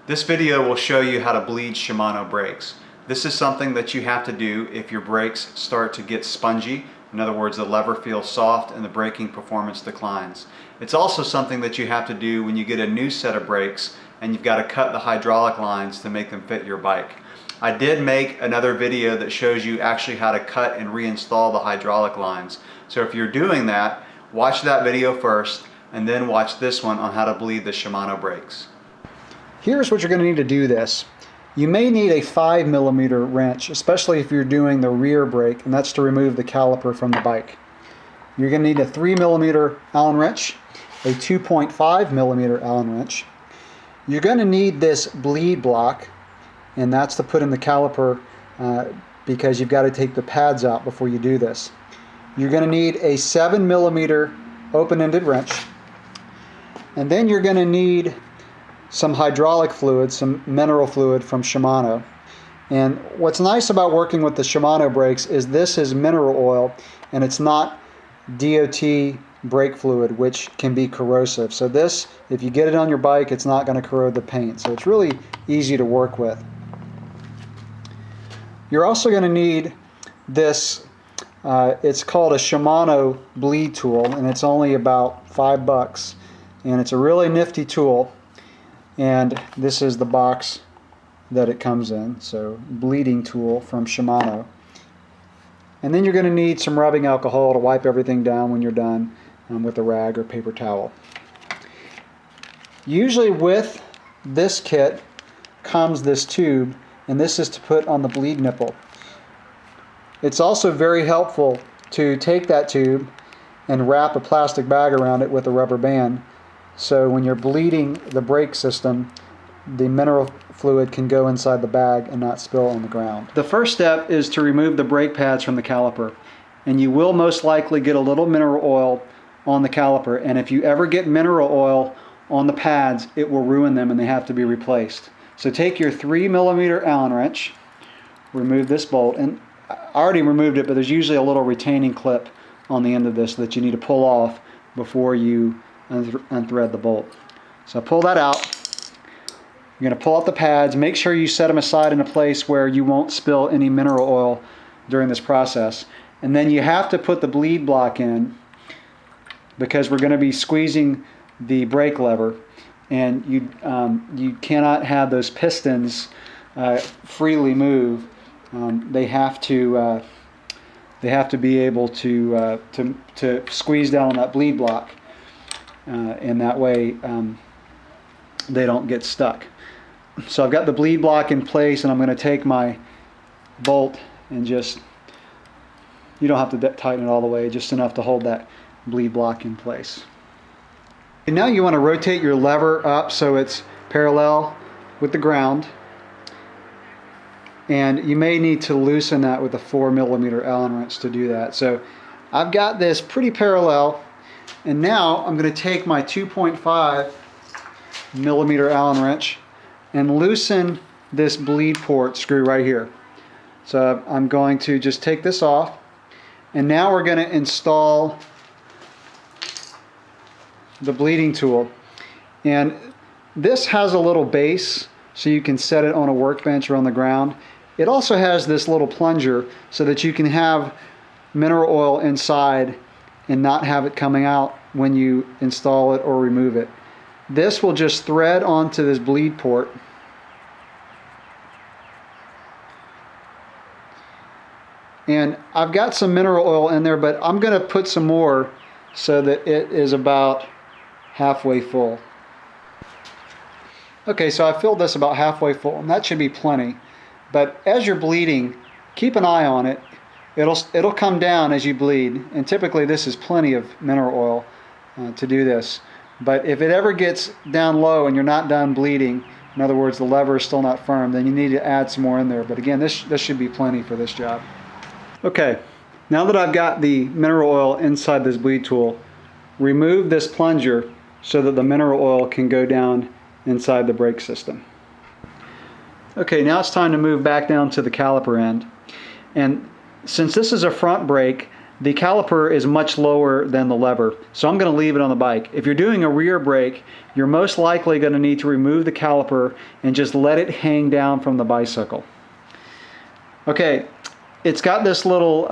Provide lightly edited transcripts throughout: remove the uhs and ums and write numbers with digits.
This video will show you how to bleed Shimano brakes. This is something that you have to do if your brakes start to get spongy. In other words, the lever feels soft and the braking performance declines. It's also something that you have to do when you get a new set of brakes and you've got to cut the hydraulic lines to make them fit your bike. I did make another video that shows you actually how to cut and reinstall the hydraulic lines. So if you're doing that, watch that video first and then watch this one on how to bleed the Shimano brakes. Here's what you're going to need to do this. You may need a 5mm wrench, especially if you're doing the rear brake, and that's to remove the caliper from the bike. You're going to need a 3mm Allen wrench, a 2.5mm Allen wrench. You're going to need this bleed block, and that's to put in the caliper because you've got to take the pads out before you do this. You're going to need a 7mm open-ended wrench, and then you're going to need some hydraulic fluid, some mineral fluid from Shimano. And what's nice about working with the Shimano brakes is this is mineral oil and it's not DOT brake fluid, which can be corrosive. So this, if you get it on your bike, it's not going to corrode the paint. So it's really easy to work with. You're also going to need this, it's called a Shimano bleed tool, and it's only about $5. And it's a really nifty tool. And this is the box that it comes in, so bleeding tool from Shimano. And then you're going to need some rubbing alcohol to wipe everything down when you're done with a rag or paper towel. Usually with this kit comes this tube, and this is to put on the bleed nipple. It's also very helpful to take that tube and wrap a plastic bag around it with a rubber band. So when you're bleeding the brake system, the mineral fluid can go inside the bag and not spill on the ground. The first step is to remove the brake pads from the caliper. And you will most likely get a little mineral oil on the caliper. And if you ever get mineral oil on the pads, it will ruin them and they have to be replaced. So take your 3mm Allen wrench, remove this bolt. And I already removed it, but there's usually a little retaining clip on the end of this that you need to pull off before you unthread the bolt. So pull that out. You're going to pull out the pads. Make sure you set them aside in a place where you won't spill any mineral oil during this process. And then you have to put the bleed block in because we're going to be squeezing the brake lever, and you cannot have those pistons freely move. They have to be able to squeeze down on that bleed block. And that way they don't get stuck. So I've got the bleed block in place, and I'm going to take my bolt and just, you don't have to tighten it all the way, just enough to hold that bleed block in place. And now you want to rotate your lever up so it's parallel with the ground, and you may need to loosen that with a 4mm Allen wrench to do that. So I've got this pretty parallel. And now I'm going to take my 2.5mm Allen wrench and loosen this bleed port screw right here. So I'm going to just take this off, and now we're going to install the bleeding tool. And this has a little base so you can set it on a workbench or on the ground. It also has this little plunger so that you can have mineral oil inside and not have it coming out when you install it or remove it. This will just thread onto this bleed port. And I've got some mineral oil in there, but I'm going to put some more so that it is about halfway full. Okay, so I filled this about halfway full, and that should be plenty. But as you're bleeding, keep an eye on it. It'll come down as you bleed, and typically this is plenty of mineral oil to do this. But if it ever gets down low and you're not done bleeding, in other words the lever is still not firm, then you need to add some more in there. But again, this should be plenty for this job. Okay, now that I've got the mineral oil inside this bleed tool, remove this plunger so that the mineral oil can go down inside the brake system. Okay, now it's time to move back down to the caliper end. And since this is a front brake, the caliper is much lower than the lever, so I'm going to leave it on the bike. If you're doing a rear brake, you're most likely going to need to remove the caliper and just let it hang down from the bicycle. Okay, it's got this little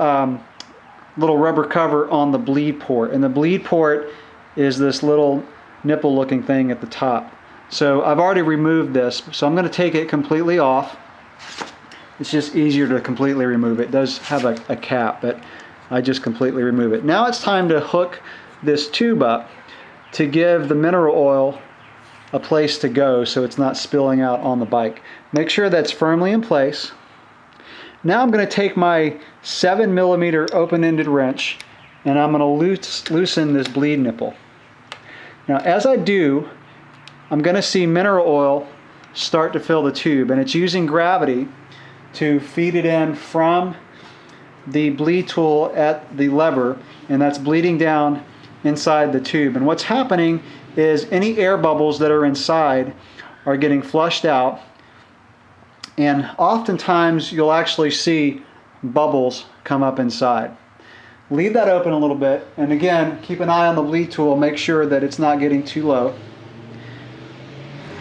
rubber cover on the bleed port, and the bleed port is this little nipple looking thing at the top. So I've already removed this, so I'm going to take it completely off. It's just easier to completely remove it. It does have a cap, but I just completely remove it. Now it's time to hook this tube up to give the mineral oil a place to go so it's not spilling out on the bike. Make sure that's firmly in place. Now I'm going to take my 7mm open-ended wrench and I'm going to loosen this bleed nipple. Now as I do, I'm going to see mineral oil start to fill the tube, and it's using gravity to feed it in from the bleed tool at the lever, and that's bleeding down inside the tube. And what's happening is any air bubbles that are inside are getting flushed out, and oftentimes you'll actually see bubbles come up inside. Leave that open a little bit, and again, keep an eye on the bleed tool, make sure that it's not getting too low.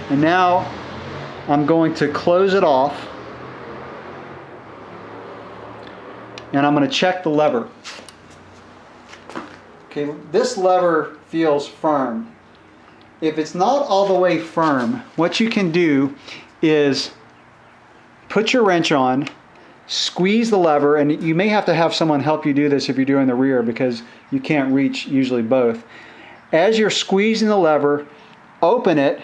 And now I'm going to close it off, and I'm going to check the lever. Okay, this lever feels firm. If it's not all the way firm, what you can do is put your wrench on, squeeze the lever, and you may have to have someone help you do this if you're doing the rear because you can't reach usually both. As you're squeezing the lever, open it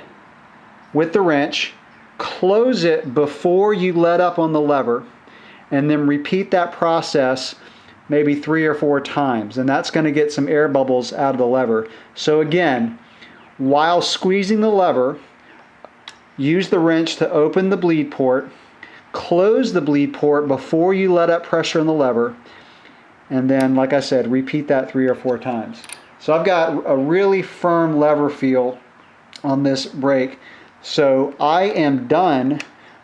with the wrench, close it before you let up on the lever, and then repeat that process maybe 3 or 4 times, and that's going to get some air bubbles out of the lever. So again, while squeezing the lever, use the wrench to open the bleed port, close the bleed port before you let up pressure on the lever, and then, like I said, repeat that 3 or 4 times. So I've got a really firm lever feel on this brake, so I am done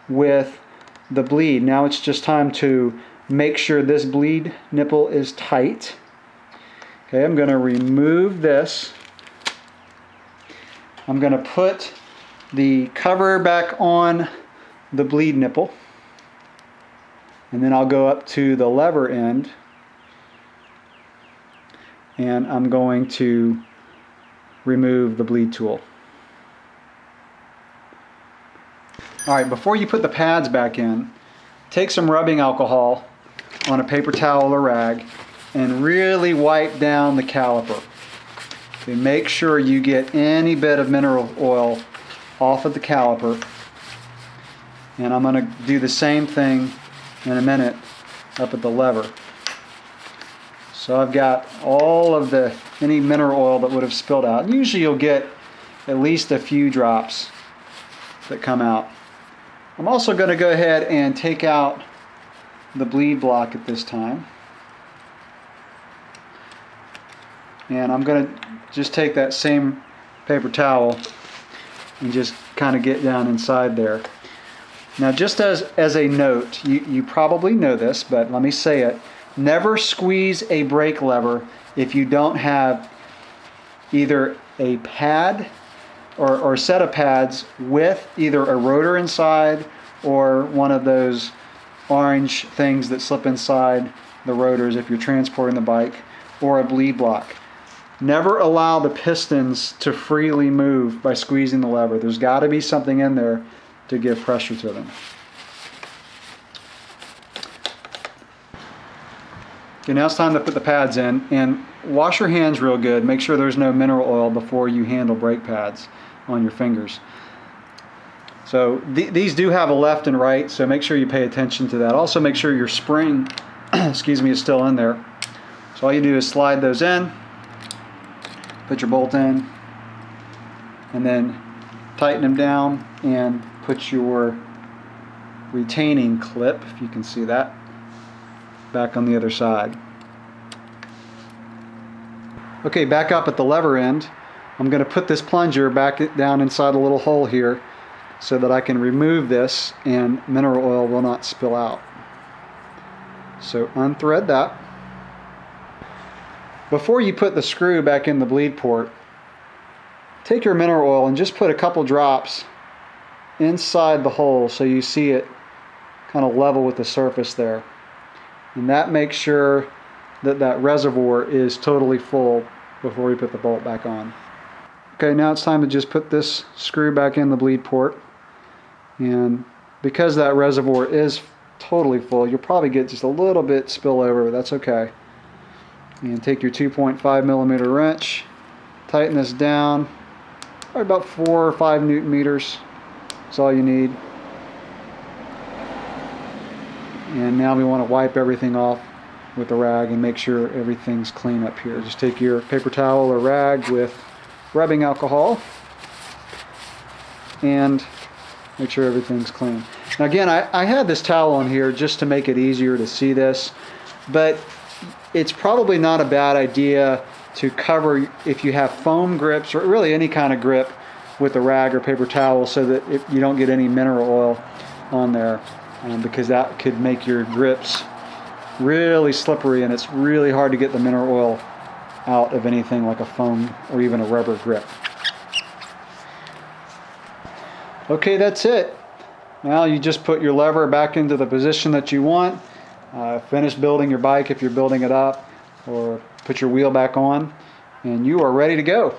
with the bleed. Now it's just time to make sure this bleed nipple is tight. Okay, I'm going to remove this. I'm going to put the cover back on the bleed nipple, and then I'll go up to the lever end, and I'm going to remove the bleed tool. Alright, before you put the pads back in, take some rubbing alcohol on a paper towel or rag and really wipe down the caliper. Okay, make sure you get any bit of mineral oil off of the caliper. And I'm going to do the same thing in a minute up at the lever. So I've got all of any mineral oil that would have spilled out. Usually you'll get at least a few drops that come out. I'm also going to go ahead and take out the bleed block at this time. And I'm going to just take that same paper towel and just kind of get down inside there. Now, just as a note, you probably know this, but let me say it. Never squeeze a brake lever if you don't have either a pad or a set of pads with either a rotor inside or one of those orange things that slip inside the rotors if you're transporting the bike, or a bleed block. Never allow the pistons to freely move by squeezing the lever. There's got to be something in there to give pressure to them. Okay, now it's time to put the pads in, and wash your hands real good. Make sure there's no mineral oil before you handle brake pads on your fingers. So these do have a left and right, so make sure you pay attention to that. Also make sure your spring excuse me, is still in there. So all you do is slide those in, put your bolt in, and then tighten them down and put your retaining clip, if you can see that, back on the other side. Okay, back up at the lever end, I'm going to put this plunger back down inside a little hole here so that I can remove this and mineral oil will not spill out. So unthread that. before you put the screw back in the bleed port, take your mineral oil and just put a couple drops inside the hole so you see it kind of level with the surface there. And that makes sure that that reservoir is totally full before we put the bolt back on. Okay, now it's time to just put this screw back in the bleed port. And because that reservoir is totally full, you'll probably get just a little bit spillover, but that's okay. And take your 2.5 millimeter wrench, tighten this down, probably about 4 or 5 Newton meters. That's all you need. And now we want to wipe everything off with a rag and make sure everything's clean up here. Just take your paper towel or rag with rubbing alcohol and make sure everything's clean. Now again, I had this towel on here just to make it easier to see this, but it's probably not a bad idea to cover if you have foam grips or really any kind of grip with a rag or paper towel so that you don't get any mineral oil on there, because that could make your grips really slippery and it's really hard to get the mineral oil out of anything like a foam or even a rubber grip. Okay, that's it. Now you just put your lever back into the position that you want, finish building your bike if you're building it up, or put your wheel back on, and you are ready to go.